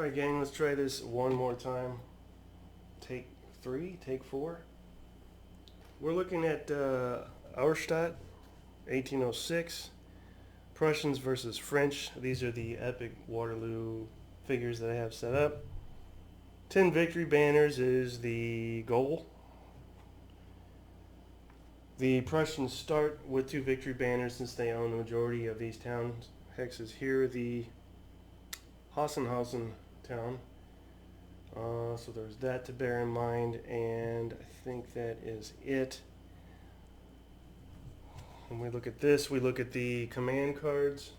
Alright gang, let's try this one more time. Take 3, take 4. We're looking at Auerstadt, 1806. Prussians versus French. These are the epic Waterloo figures that I have set up. 10 victory banners is the goal. The Prussians start with 2 victory banners since they own the majority of these towns. Hexes here, the Hossenhausen town. So there's that to bear in mind, and I think that is it. When we look at this, we look at the command cards.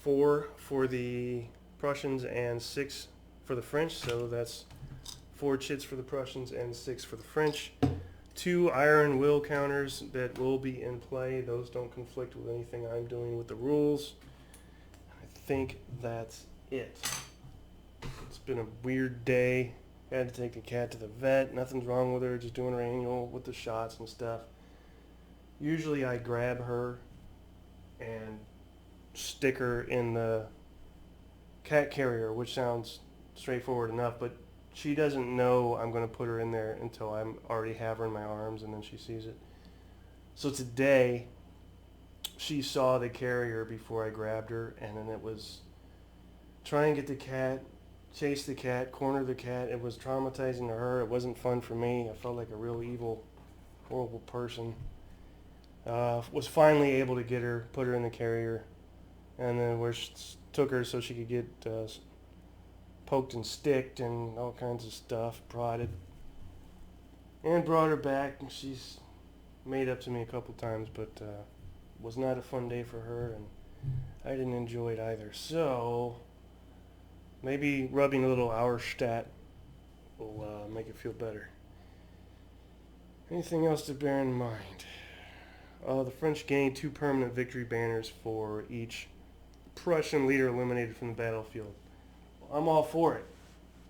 4 for the Prussians and 6 for the French, so that's 4 chits for the Prussians and 6 for the French. 2 iron will counters that will be in play. Those don't conflict with anything I'm doing with the rules. I think that's it. It's been a weird day. Had to take the cat to the vet. Nothing's wrong with her, just doing her annual with the shots and stuff. Usually I grab her and stick her in the cat carrier, which sounds straightforward enough, but she doesn't know I'm going to put her in there until I already have her in my arms, and then she sees it. So today, she saw the carrier before I grabbed her, and then it was try and get the cat, chase the cat, corner the cat. It was traumatizing to her. It wasn't fun for me. I felt like a real evil, horrible person. Was finally able to get her, put her in the carrier, and then took her so she could get poked and sticked and all kinds of stuff, prodded, and brought her back. She's made up to me a couple times, but was not a fun day for her, and I didn't enjoy it either. So maybe rubbing a little Auerstadt will make it feel better. Anything else to bear in mind? The French gained 2 permanent victory banners for each Prussian leader eliminated from the battlefield. I'm all for it.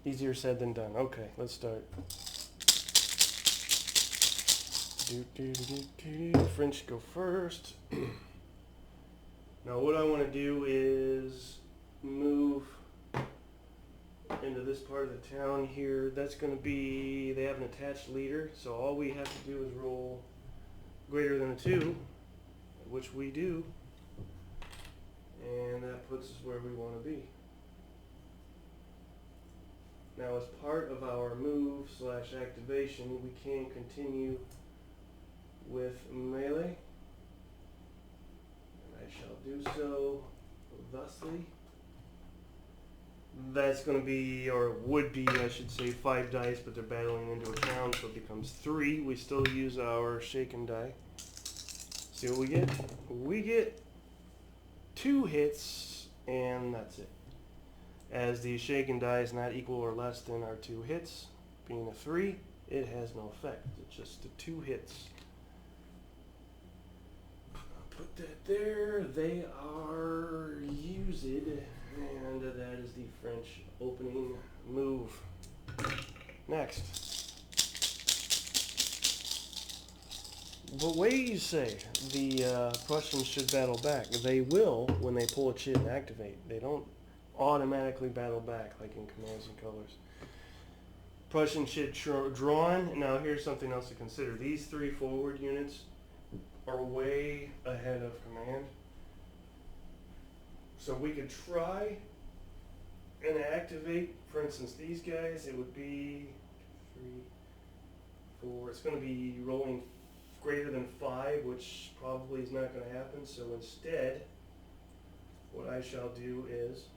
Easier said than done. Okay, let's start. French go first. Now what I want to do is move into this part of the town here. That's going to be, they have an attached leader, so all we have to do is roll greater than a 2, which we do, and that puts us where we want to be. Now, as part of our move / activation, we can continue with melee, and I shall do so thusly. That's going to be, or would be, I should say, 5 dice, but they're battling into a town, so it becomes 3. We still use our shaken die. See what we get? We get 2 hits, and that's it. As the shaken die is not equal or less than our 2 hits, being a 3, it has no effect. It's just the 2 hits. Put that there. They are used, and that is the French opening move. Next. The way you say the Prussians should battle back, they will when they pull a chit and activate. They don't automatically battle back like in Commands and Colors. Prussian chit drawn. Now here's something else to consider. These 3 forward units are way ahead of command. So we could try and activate, for instance, these guys. It would be 3, 4. It's going to be rolling greater than 5, which probably is not going to happen. So instead, what I shall do is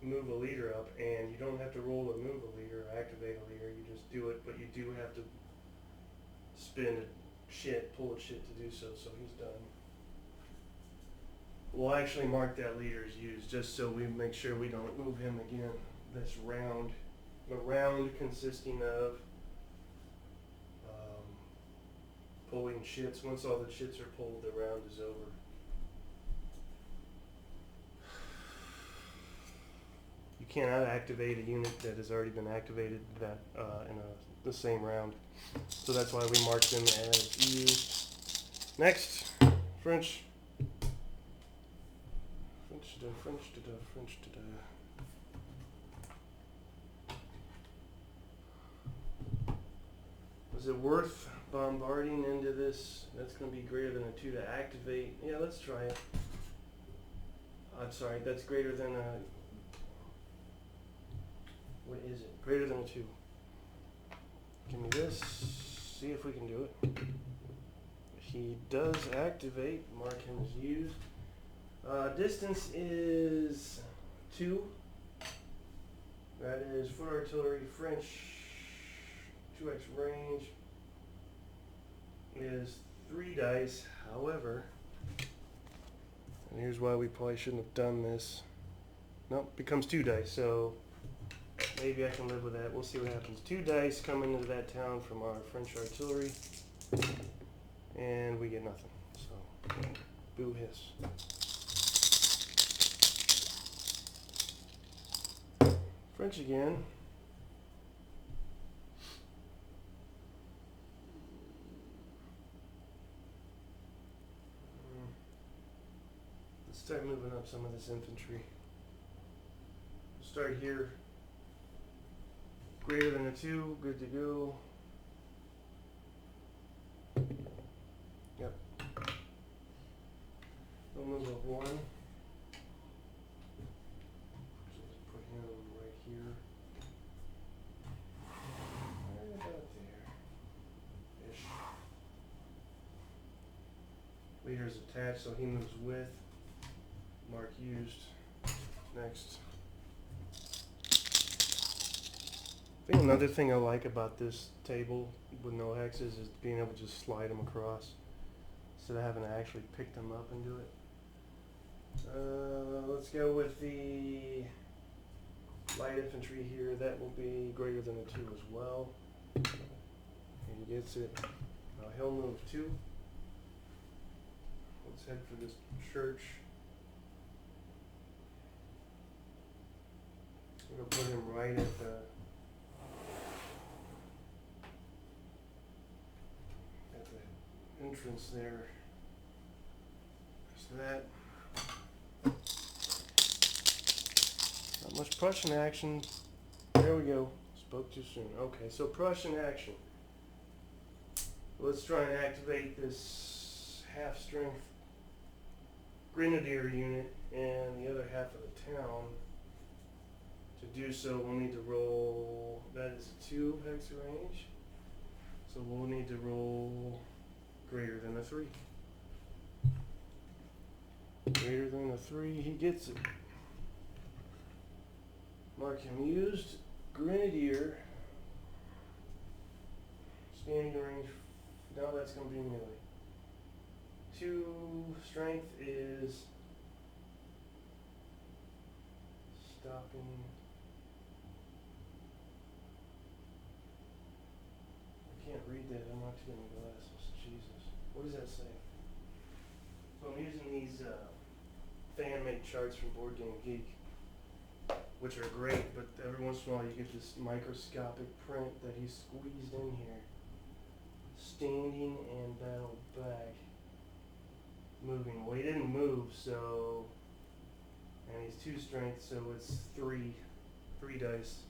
move a leader up, and you don't have to roll to move a leader or activate a leader. You just do it, but you do have to spin a chit, pull a chit to do so. So he's done. We'll actually mark that leader as used, just so we make sure we don't move him again this round. The round consisting of pulling chits. Once all the chits are pulled, the round is over. You cannot activate a unit that has already been activated in the same round. So that's why we mark them as used. Next, French. French. Is it worth bombarding into this? That's going to be greater than a 2 to activate. Yeah, let's try it. I'm sorry, that's greater than a... What is it? Greater than a 2. Give me this. See if we can do it. He does activate. Mark him as used. Distance is 2. That is foot artillery. French 2x range is 3 dice. However, and here's why we probably shouldn't have done this. Nope, becomes 2 dice. So maybe I can live with that. We'll see what happens. 2 dice come into that town from our French artillery, and we get nothing. So, boo hiss. French again. Let's start moving up some of this infantry. We'll start here. Greater than a 2, good to go. Yep. We'll move up 1. So let's put him right here. Right about there. Ish. Leader's attached, so he moves with. Mark used. Next. I think another thing I like about this table with no hexes is being able to just slide them across instead of having to actually pick them up and do it. Let's go with the light infantry here. That will be greater than a 2 as well. He gets it. He'll move 2. Let's head for this church. We're going to put him right at the entrance there. So that. Not much Prussian action. There we go. Spoke too soon. Okay, so Prussian action. Let's try and activate this half-strength grenadier unit and the other half of the town. To do so, we'll need to roll. That is a 2 hex range. So we'll need to roll greater than a 3. Greater than a 3, he gets it. Mark him used. Grenadier. Standing range. Now that's going to be melee. 2 strength is stopping. I can't read that. I'm not getting my glasses. Jesus. What does that say? So I'm using these fan-made charts from Board Game Geek, which are great, but every once in a while you get this microscopic print that he squeezed in here. Standing and battle back. Moving. Well, he didn't move, so... And he's 2 strength, so it's 3 dice.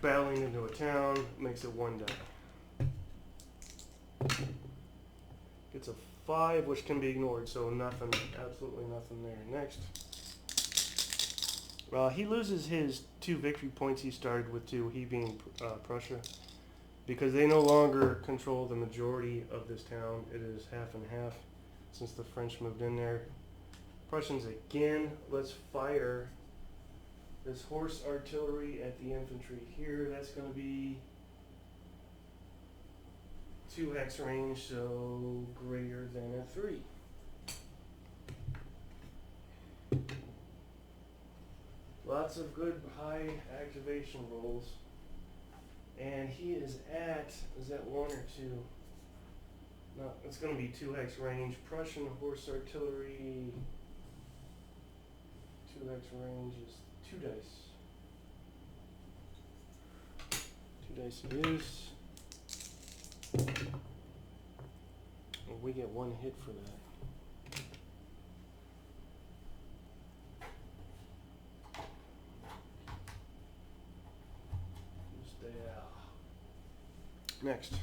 Battling into a town makes it 1 die. Gets a 5, which can be ignored, so nothing, absolutely nothing there. Next. He loses his 2 victory points he started with 2, he being Prussia, because they no longer control the majority of this town. It is half and half since the French moved in there. Prussians again. Let's fire this horse artillery at the infantry here. That's going to be 2 hex range, so greater than a 3. Lots of good high activation rolls. And he is that 1 or 2? No, it's going to be 2 hex range. Prussian horse artillery, 2 hex range is 2 dice. 2 dice it is. And we get 1 hit for that. Stay out. Next.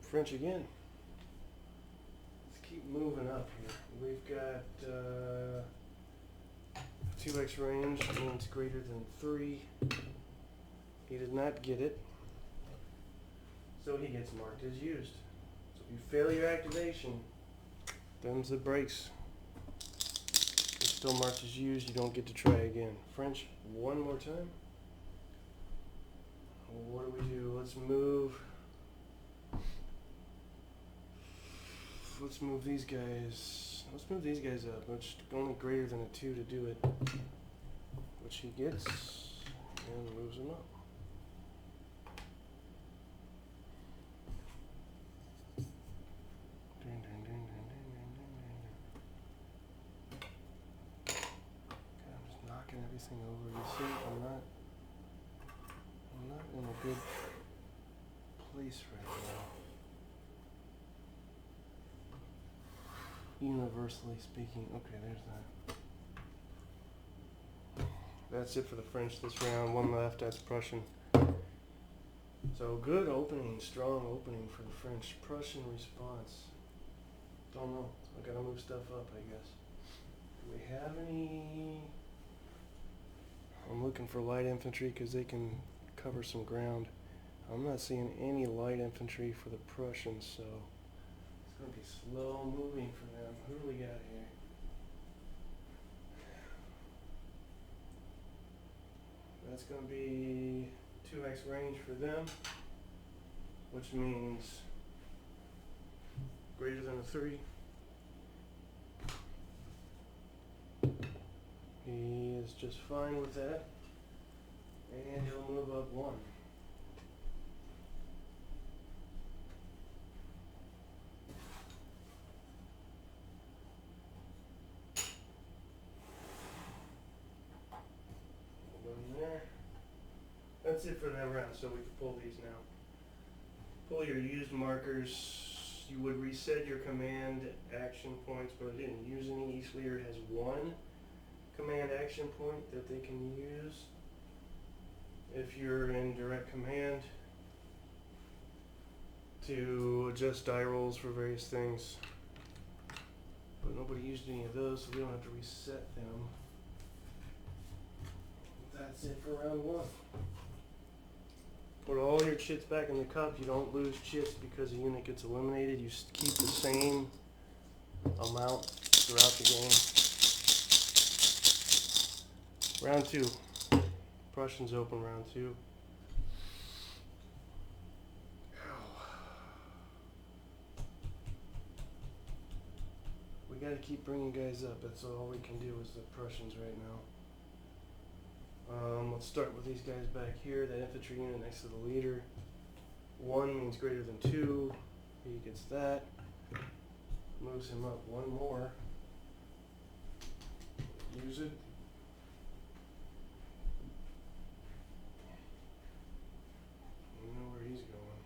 French again. Let's keep moving up here. We've got 2x range means greater than 3. He did not get it, so he gets marked as used. So if you fail your activation, them's the breaks. It's still marked as used, you don't get to try again. French one more time. What do we do? Let's move these guys. Let's move these guys up. It's only greater than a 2 to do it. Which he gets and moves them up. Everything over. You see, I'm not in a good place right now. Universally speaking. Okay, there's that. That's it for the French this round. One left, that's Prussian. So good opening, strong opening for the French. Prussian response. Don't know. I gotta move stuff up, I guess. Do we have any? I'm looking for light infantry because they can cover some ground. I'm not seeing any light infantry for the Prussians, so it's going to be slow moving for them. Who do we got here? That's going to be 2x range for them, which means greater than a 3. He is just fine with that, and he'll move up 1. Go in there. That's it for that round, so we can pull these now. Pull your used markers. You would reset your command action points, but I didn't use any. Each leader has 1 command action point that they can use if you're in direct command to adjust die rolls for various things, but nobody used any of those, so we don't have to reset them. That's it for round 1. Put all your chits back in the cup. You don't lose chits because a unit gets eliminated. You keep the same amount throughout the game. Round 2. Prussians open round 2. We gotta keep bringing guys up. That's all we can do is the Prussians right now. Let's start with these guys back here. That infantry unit next to the leader. 1 means greater than 2. He gets that. Moves him up 1 more. Use it. He's going.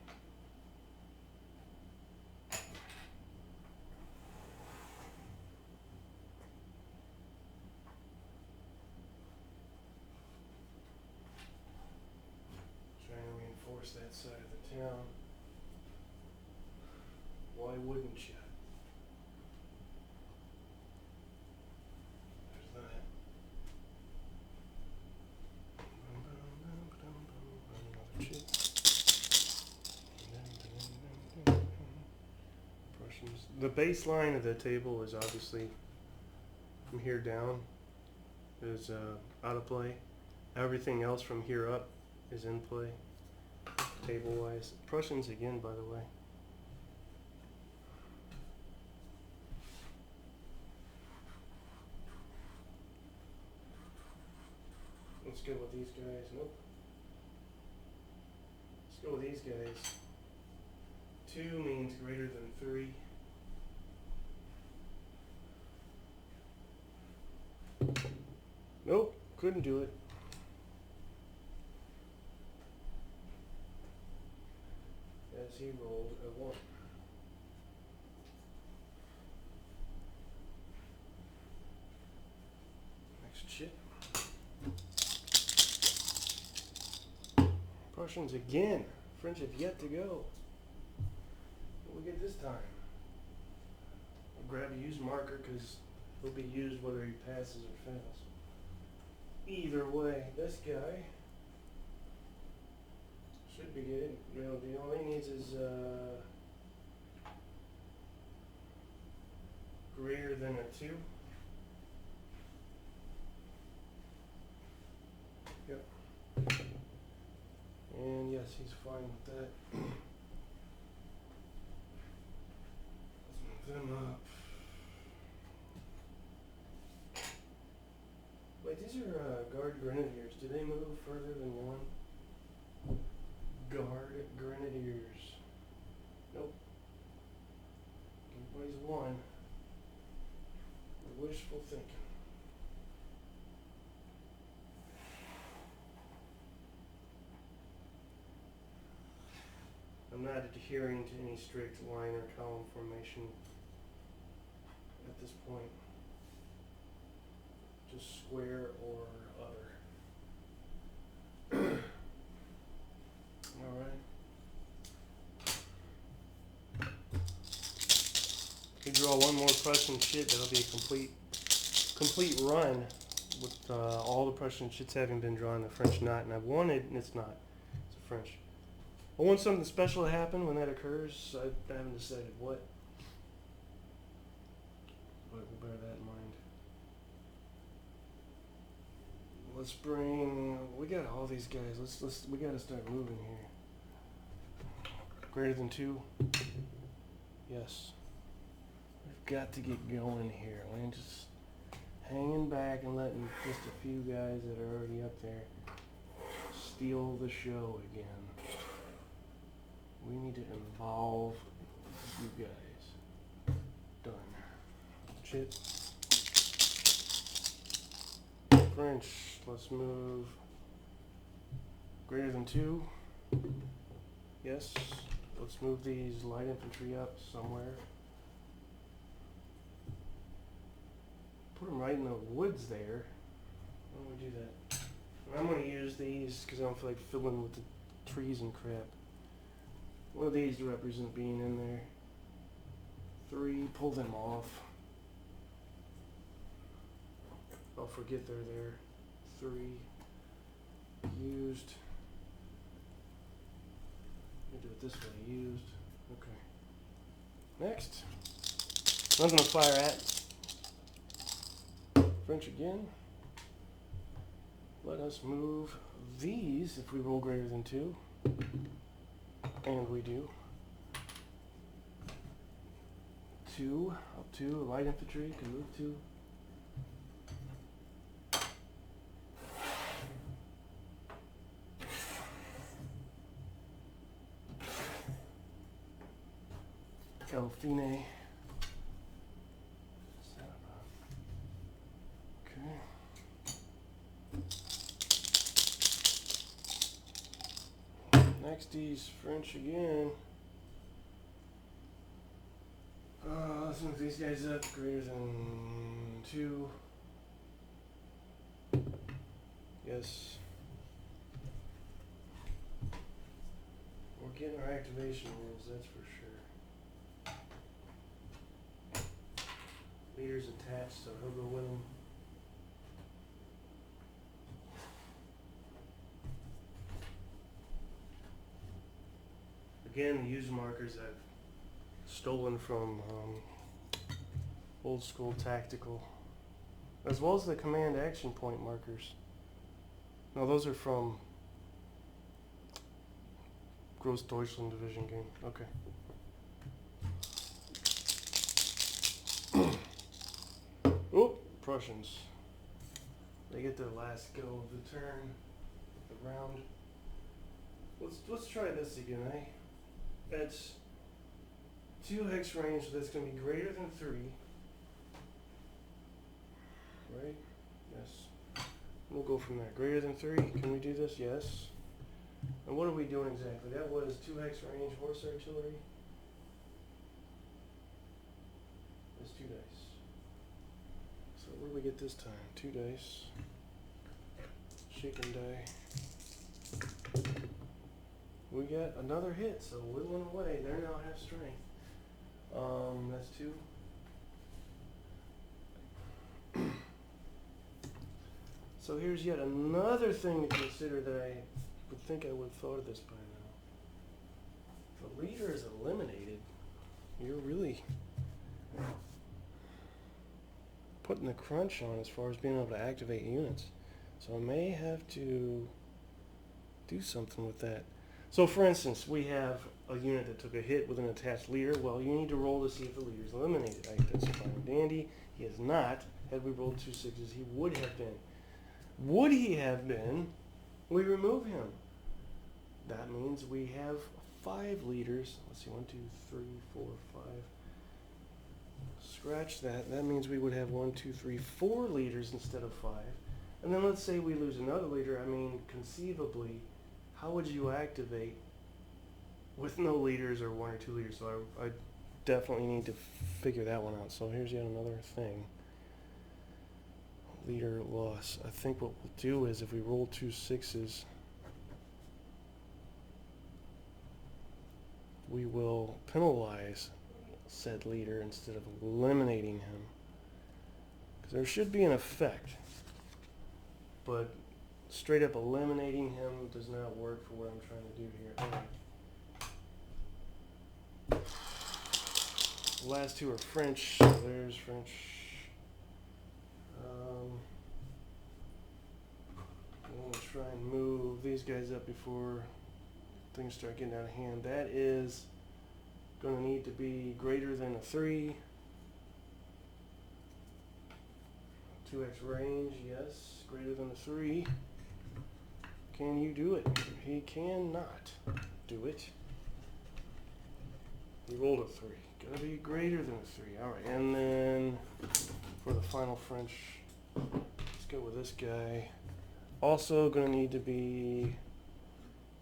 Trying to reinforce that side of the town. Why wouldn't you? There's that. Another chip. The baseline of the table is obviously from here down is out of play. Everything else from here up is in play, table-wise. Prussians again, by the way. Let's go with these guys. Nope. Let's go with these guys. 2 means greater than 3. Nope, couldn't do it. As he rolled a 1. Next chip. Prussians again. French have yet to go. What do we get this time? I'll grab a used marker because he'll be used whether he passes or fails. Either way, this guy should be good. The only thing he needs is greater than a 2. Yep. And yes, he's fine with that. Let's move them up. Wait, these are guard grenadiers. Do they move further than 1? Guard grenadiers. Nope. Everybody's 1. Wishful thinking. I'm not adhering to any strict line or column formation at this point. Just square or other. Alright. If you draw one more Prussian chit, that'll be a complete run with all the Prussian chits having been drawn, the French not, and I've wanted, and it's not. It's a French. I want something special to happen when that occurs. I haven't decided what, but we'll bear that in mind. Let's bring. We got all these guys. We got to start moving here. Greater than 2. Yes. We've got to get going here. We ain't just hanging back and letting just a few guys that are already up there steal the show again. We need to involve you guys. Done. Chit. French. Let's move greater than 2. Yes. Let's move these light infantry up somewhere. Put them right in the woods there. Why don't we do that? I'm going to use these because I don't feel like filling with the trees and crap. One of these to represent being in there. 3, pull them off. I'll forget they're there. 3, used. Let me do it this way, used. Okay. Next. Nothing to fire at. French again. Let us move these if we roll greater than 2. And we do. 2, up 2, light infantry can move 2. Elfine. Okay. Next is French again. Let's move these guys up greater than 2. Yes. We're getting our activation rules, that's for sure. Leader's attached, so he'll go with him. Again, the use markers I've stolen from old school tactical, as well as the command action point markers. No, those are from Großdeutschland division game. Okay. Oh, Prussians. They get their last go of the turn, the round. Let's try this again, eh? That's 2 hex range, so that's going to be greater than 3. Right? Yes. We'll go from there. Greater than 3. Can we do this? Yes. And what are we doing exactly? That was 2 hex range horse artillery. That's 2 dice. So what do we get this time? 2 dice. Shaken die. we got another hit, so whittling away. They're now half strength. That's 2. So here's yet another thing to consider that I would think I would have thought of this by now. If a leader is eliminated, you're really putting the crunch on as far as being able to activate units. So I may have to do something with that. So for instance, we have a unit that took a hit with an attached leader. Well, you need to roll to see if the leader is eliminated. That's fine and dandy. He is not. Had we rolled 2 6s, he would have been. Would he have been? We remove him. That means we have 5 leaders. Let's see, 1, 2, 3, 4, 5. Scratch that. That means we would have 1, 2, 3, 4 leaders instead of 5. And then let's say we lose another leader. I mean, conceivably, how would you activate with no leaders or 1 or 2 leaders? So I definitely need to figure that one out. So here's yet another thing. Leader loss. I think what we'll do is if we roll 2 6s, we will penalize said leader instead of eliminating him. Because there should be an effect. But straight up eliminating him does not work for what I'm trying to do here. The last 2 are French, so there's French. I'm going to try and move these guys up before things start getting out of hand. That is going to need to be greater than a 3. 2x range, yes. Greater than a 3. Can you do it? He cannot do it. He rolled a 3. Gotta be greater than a 3. Alright, and then for the final French, let's go with this guy. Also gonna need to be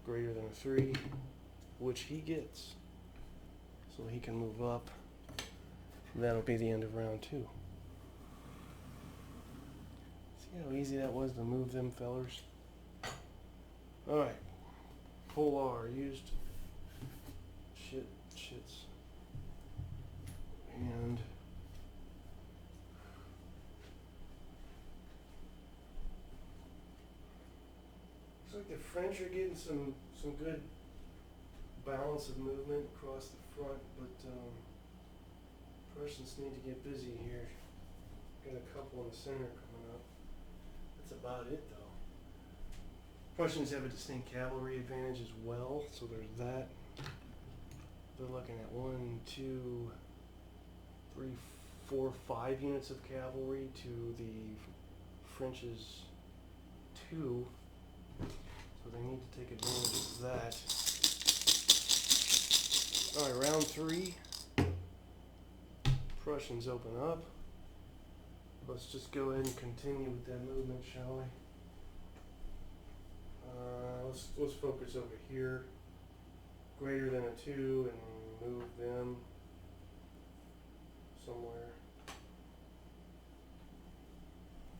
greater than a 3, which he gets. So he can move up. That'll be the end of round 2. See how easy that was to move them fellers? Alright. Polar used shits. And looks like the French are getting some good balance of movement across the front, but Prussians need to get busy here. Got a couple in the center coming up. That's about it though. Prussians have a distinct cavalry advantage as well, so there's that. They're looking at 1, 2, 3, 4, 5 units of cavalry to the French's 2. So they need to take advantage of that. Alright, round 3. Prussians open up. Let's just go ahead and continue with that movement, shall we? Let's focus over here. Greater than a 2 and move them somewhere.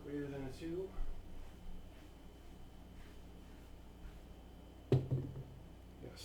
Greater than a 2. Yes.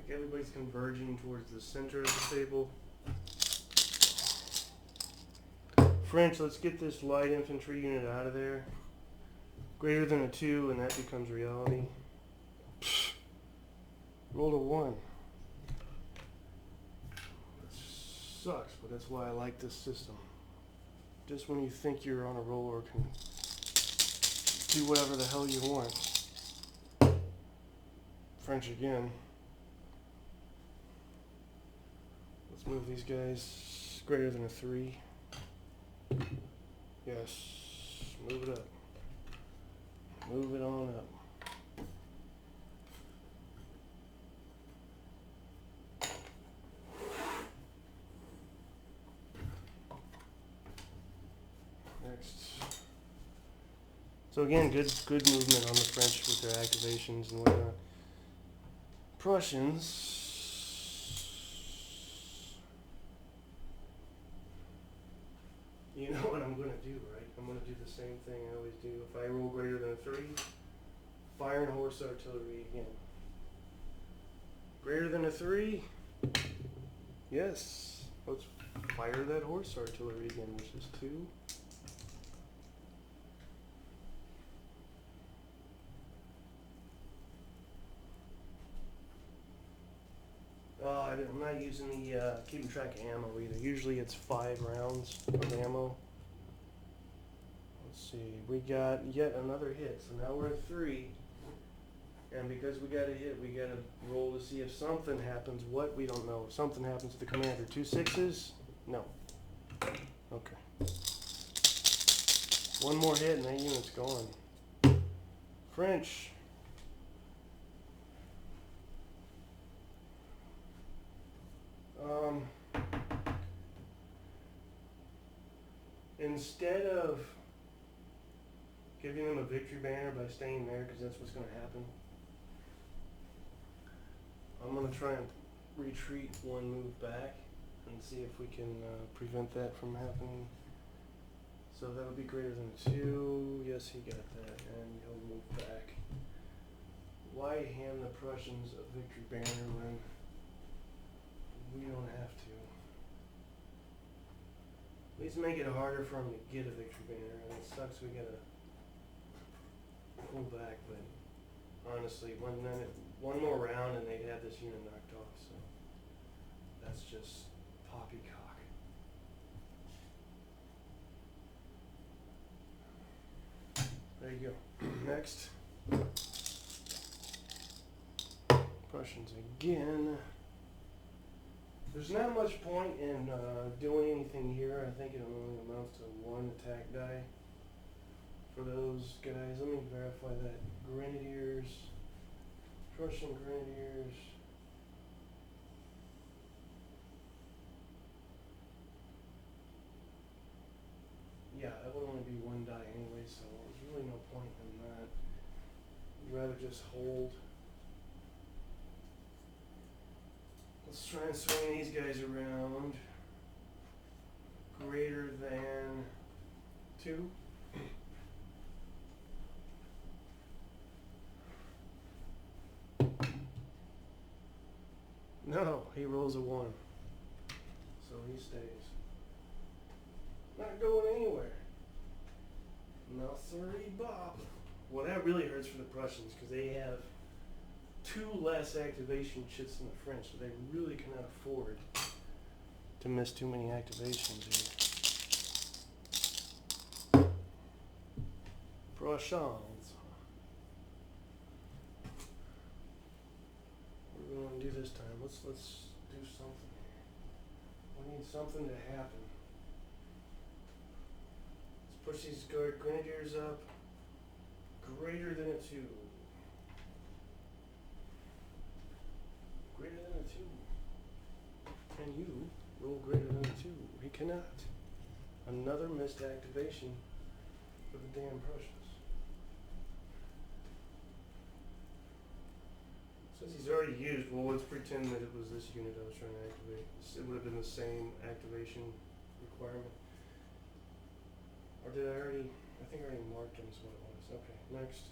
Everybody's converging towards the center of the table. French, let's get this light infantry unit out of there. Greater than a 2 and that becomes reality. Rolled a 1. That sucks, but that's why I like this system. Just when you think you're on a roll or can do whatever the hell you want. French again. Let's move these guys greater than a 3. Yes, move it up. Move it on up. So again, good movement on the French with their activations and whatnot. Prussians. You know what I'm going to do, right? I'm going to do the same thing I always do. If I roll greater than a 3, fire and horse artillery again. Greater than a 3? Yes. Let's fire that horse artillery again, which is 2. I'm not using the keeping track of ammo either. Usually it's 5 rounds of ammo. Let's see. We got yet another hit. So now we're at 3. And because we got a hit, we got to roll to see if something happens. What? We don't know. If something happens to the commander. 2 6s? No. Okay. One more hit and that unit's gone. French. Instead of giving them a victory banner by staying there, because that's what's going to happen, I'm going to try and retreat one move back and see if we can prevent that from happening. So that would be greater than a 2. Yes, he got that, and he'll move back. Why hand the Prussians a victory banner when we don't have to? At least make it harder for them to get a victory banner. And it sucks we gotta pull back, but honestly, one more round and they'd have this unit knocked off. So that's just poppycock. There you go. Next, Prussians again. There's not much point in doing anything here. I think it only amounts to 1 attack die for those guys. Let me verify that. Grenadiers, Prussian Grenadiers. Yeah, that would only be 1 die anyway, so there's really no point in that. I'd rather just hold. Let's try and swing these guys around. Greater than 2. No, he rolls a 1. So he stays. Not going anywhere. No, sorry, Bob. Well, that really hurts for the Prussians because they have 2 less activation chits than the French, so they really cannot afford to miss too many activations here. Prussians. What are we going to do this time? Let's do something here. We need something to happen. Let's push these grenadiers up. Greater than a 2. Greater than a 2. Can you roll greater than a 2? He cannot. Another missed activation for the damn Prussians. Since he's already used, well, let's pretend that it was this unit I was trying to activate. It would have been the same activation requirement. Or did I already? I think I already marked them as what it was. Okay, next.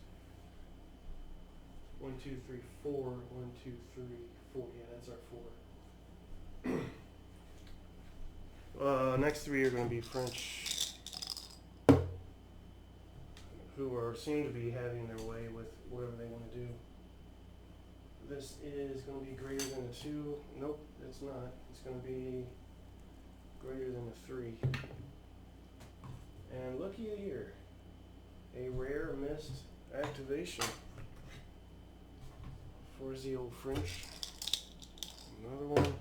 1, 2, 3, 4. 1, 2, 3, 4. Yeah, that's our 4. Next 3 are going to be French, who seem to be having their way with whatever they want to do. This is going to be greater than a 2. Nope, it's not. It's going to be greater than a 3. And looky here, a rare missed activation for the old French. Another one.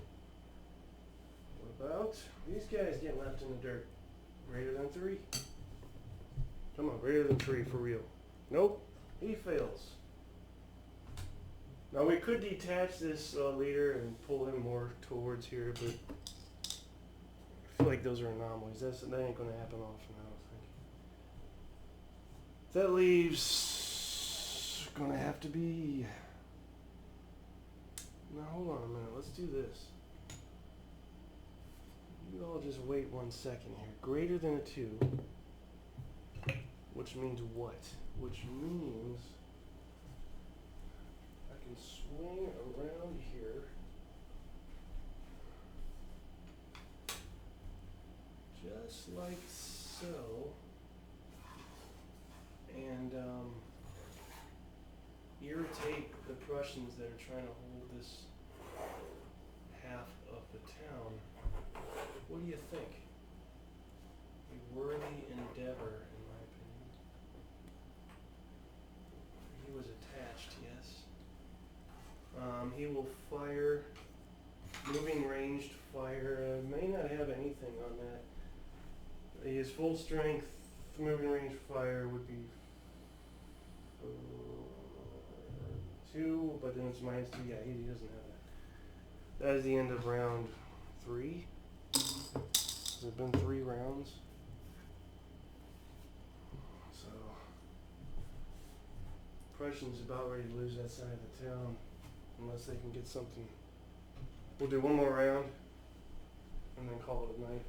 What about these guys getting left in the dirt? Greater than 3. Come on, greater than 3 for real. Nope, he fails. Now we could detach this leader and pull him more towards here, but I feel like those are anomalies. That ain't going to happen often, I don't That leaves gonna have to be. Now hold on a minute. Let's do this. You all just wait 1 second here. Greater than a 2, which means what? Which means I can swing around here. Just like so. And irritate the Prussians that are trying to hold this half of the town. What do you think? A worthy endeavor, in my opinion. He was attached, yes. He will fire, moving ranged fire. May not have anything on that. His full strength moving range fire would be 2, but then it's -2. Yeah, he doesn't have that. That is the end of round 3. Has it been 3 rounds? So, Prussians about ready to lose that side of the town, unless they can get something. We'll do one more round, and then call it a night.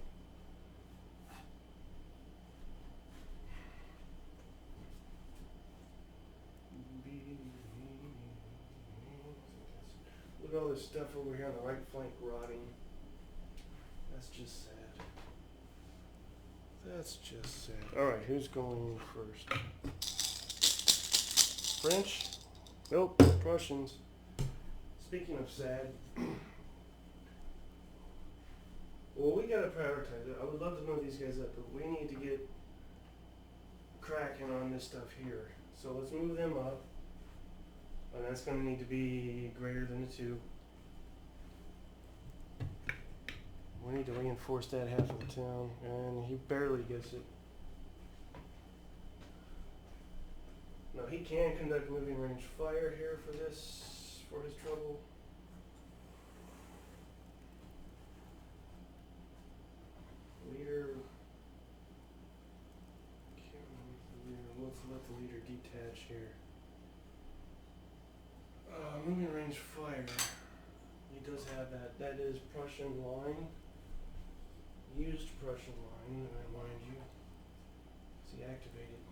Look at all this stuff over here on the right flank rotting. That's just sad. That's just sad. Alright, who's going first? French? Nope, Prussians. Speaking of sad, well, we gotta prioritize it. I would love to know these guys up, but we need to get cracking on this stuff here. So let's move them up. And that's going to need to be greater than a 2. We need to reinforce that half of the town, and he barely gets it. Now he can conduct moving range fire here for this, for his trouble. Leader. Can't remember the leader. Let's let the leader detach here. Moving range fire. He does have that. That is Prussian line. Used Prussian line, mind you. See, activated.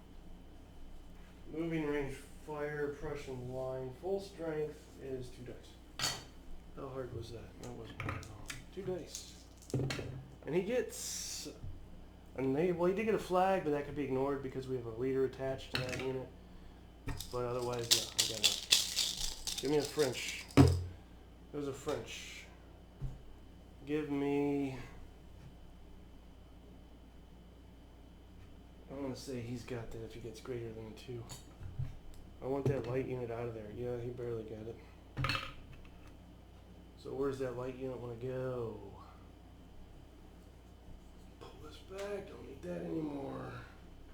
Moving range fire, Prussian line. Full strength is 2 dice. How hard was that? That wasn't hard at all. 2 dice. And he gets well, he did get a flag, but that could be ignored because we have a leader attached to that unit. But otherwise, no, I got it. Give me a French. There's a French. Give me. I'm going to say he's got that if he gets greater than a 2. I want that light unit out of there. Yeah, he barely got it. So where's that light unit want to go? Pull this back. Don't need that anymore.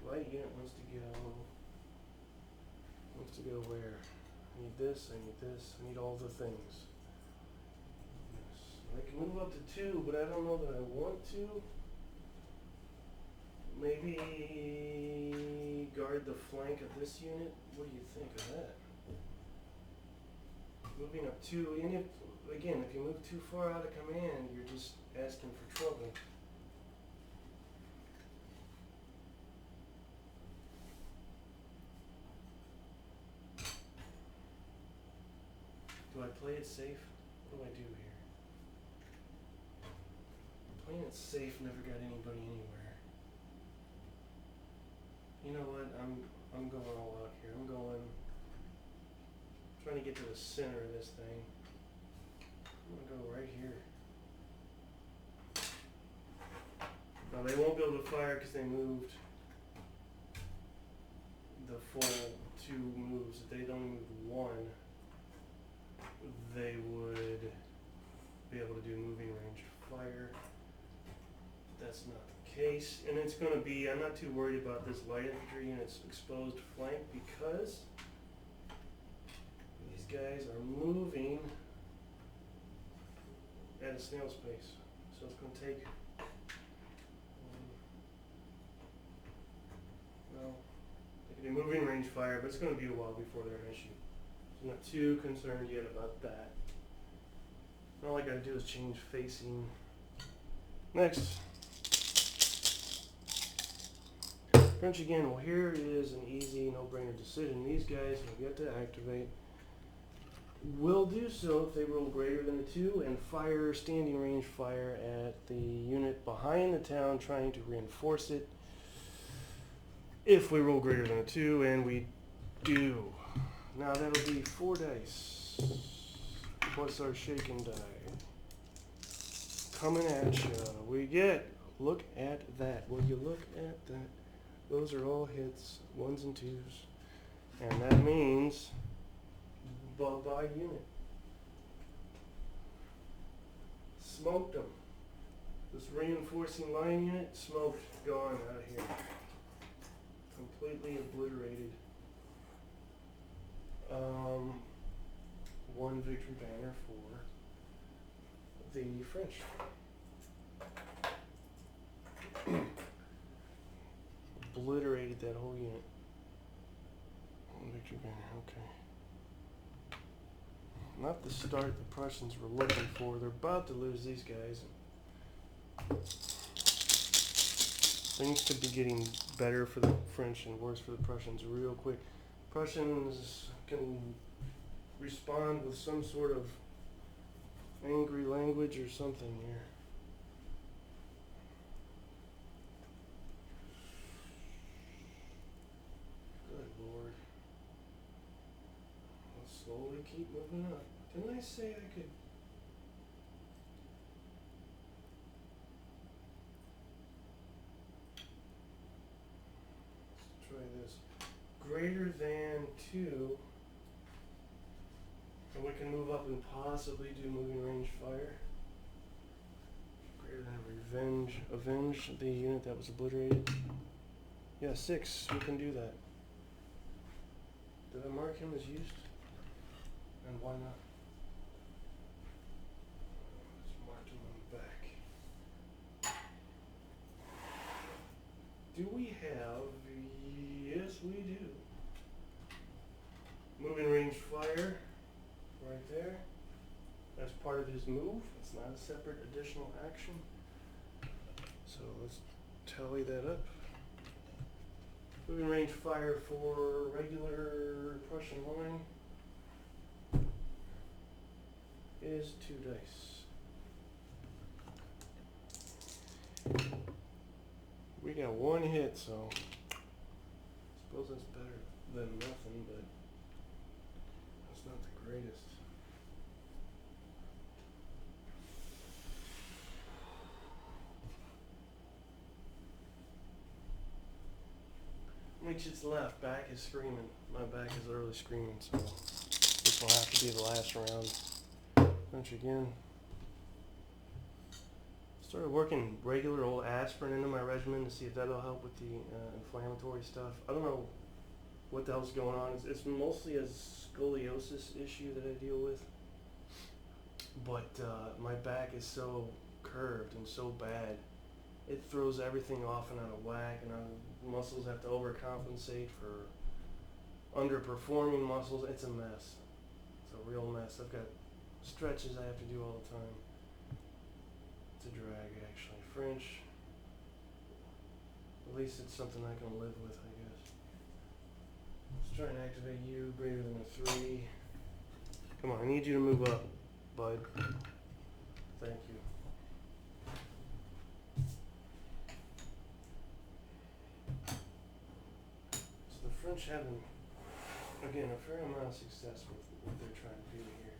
Light unit wants to go. Wants to go where? I need this, I need this, I need all the things. Yes. I can move up to 2, but I don't know that I want to. Maybe guard the flank of this unit? What do you think of that? Moving up 2, and if you move too far out of command, you're just asking for trouble. Do I play it safe? What do I do here? Playing it safe never got anybody anywhere. You know what? I'm going all out here. I'm trying to get to the center of this thing. I'm gonna go right here. Now they won't be able to fire because they moved the full 2 moves. If they'd only moved 1, they would be able to do moving ranged fire. That's not the case, and it's going to be, I'm not too worried about this light infantry unit's exposed flank because these guys are moving at a snail's pace. So it's going to take, well, they can be moving fire, but it's going to be a while before they're an issue. So I'm not too concerned yet about that. All I got to do is change facing. Next. French again. Well, here is an easy, no-brainer decision. These guys will get to activate. Will do so if they roll greater than a 2 and fire standing range fire at the unit behind the town trying to reinforce it. If we roll greater than a 2, and we do. Now that'll be 4 dice. What's our shaking die? Coming at you. We get, look at that. Will you look at that? Those are all hits, 1s and 2s. And that means by unit. Smoked them. This reinforcing line unit, smoked, gone out of here. Completely obliterated. 1 victory banner for the French. Obliterated that whole unit. 1 victory banner, okay. Not the start the Prussians were looking for. They're about to lose these guys. Things could be getting better for the French and worse for the Prussians real quick. Prussians can respond with some sort of angry language or something here. Good Lord. I'll slowly keep moving up. Didn't I say I could? Let's try this. Greater than 2. And we can move up and possibly do moving range fire. Greater than avenge the unit that was obliterated. Yeah, 6. We can do that. Did I mark him as used? And why not? Let's mark him on the back. Do we have? Yes, we do. Moving range fire. Right there. That's part of his move. It's not a separate additional action. So let's tally that up. Moving range fire for regular Prussian line is 2 dice. We got 1 hit, so I suppose that's better than nothing, but that's not the greatest. Which it's left. Back is screaming. My back is literally screaming, so this will have to be the last round. Punch again. Started working regular old aspirin into my regimen to see if that'll help with the inflammatory stuff. I don't know what the hell's going on. It's mostly a scoliosis issue that I deal with. But my back is so curved and so bad. It throws everything off and out of whack, and muscles have to overcompensate for underperforming muscles. It's a mess. It's a real mess. I've got stretches I have to do all the time. It's a drag, actually. French. At least it's something I can live with, I guess. Let's try and activate you greater than a 3. Come on, I need you to move up, bud. Thank you. French having, again, a fair amount of success with what they're trying to do here,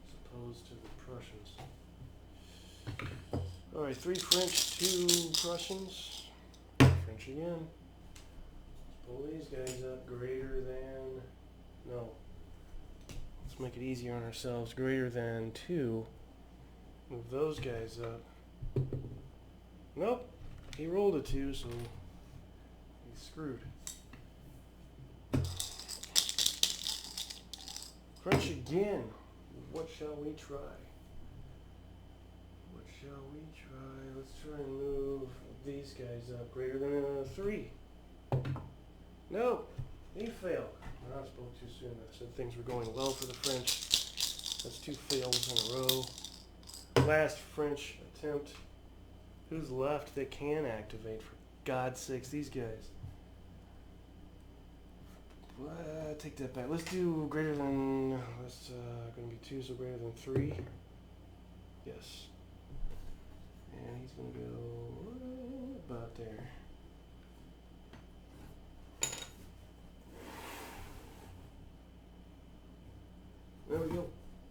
as opposed to the Prussians. Alright, 3 French, 2 Prussians. French again. Let's pull these guys up. Greater than, no. Let's make it easier on ourselves. Greater than 2. Move those guys up. Nope. He rolled a 2, so he's screwed. French again. What shall we try? What shall we try? Let's try and move these guys up greater than a 3. No. He failed. I spoke too soon. I said things were going well for the French. That's 2 fails in a row. Last French attempt. Who's left that can activate? For God's sakes, these guys. Take that back. Let's do greater than. That's going to be 2, so greater than 3. Yes. And he's going to go about there. There we go.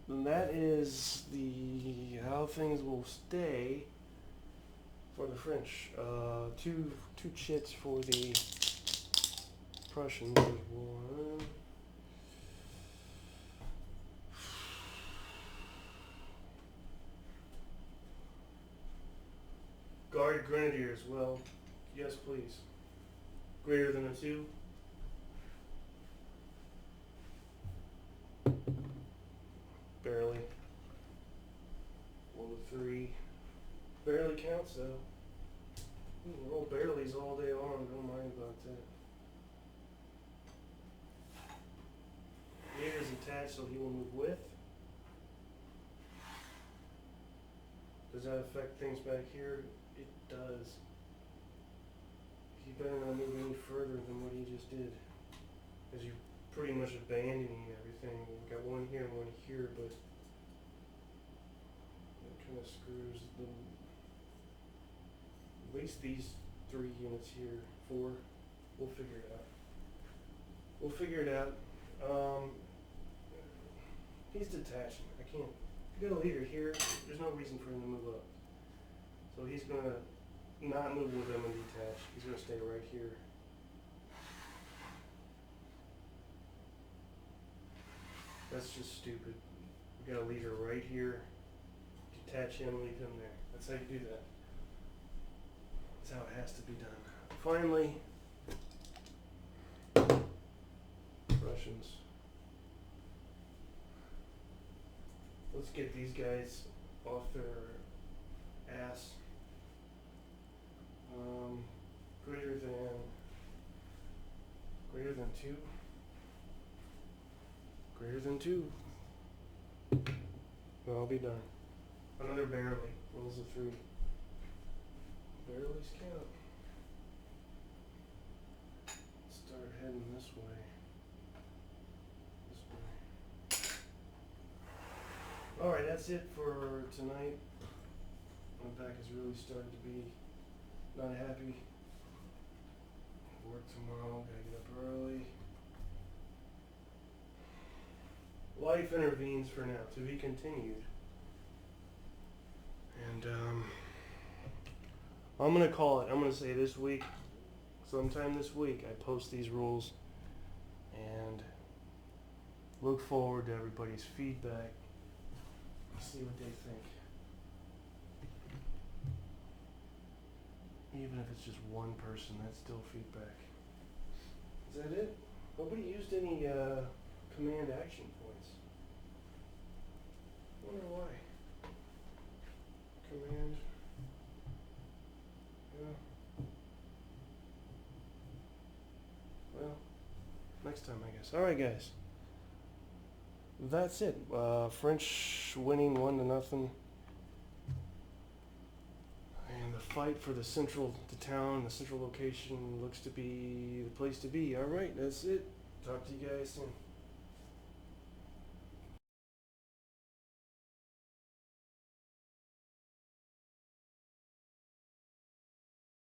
And that is the how things will stay for the French. Two chits for the Prussians. One. Guard Grenadiers. Well, yes, please. Greater than a 2. Barely. 1 to 3. Barely counts though. Roll barely's all day long. Don't mind about that. Gator's attached, so he will move with. Does that affect things back here? It does. He better not move any further than what he just did, because you pretty much abandoning everything. We've got 1 here and 1 here, but that kind of screws them. At least these 3 units here, 4. We'll figure it out. We'll figure it out. He's detaching. I can't. If you got a leader here, there's no reason for him to move up. So he's gonna not move with them and detach. He's gonna stay right here. That's just stupid. We got a leader right here. Detach him, leave him there. That's how you do that. That's how it has to be done. Finally, Russians. Let's get these guys off their ass. Greater than 2. Greater than 2. Well, I'll be done. Another barely. Rolls a 3. Barely's count. Start heading this way. Alright, that's it for tonight. My back is really starting to be not happy. Work tomorrow, gotta get up early. Life intervenes for now, to be continued. And I'm gonna call it. I'm gonna say this week, sometime this week, I post these rules and look forward to everybody's feedback. See what they think. Even if it's just one person, that's still feedback. Is that it? Nobody used any command action points. I wonder why. Command. Yeah. Well, next time I guess. Alright guys. That's it. French winning 1-0. And the fight for the central town, the central location looks to be the place to be. Alright, that's it. Talk to you guys soon.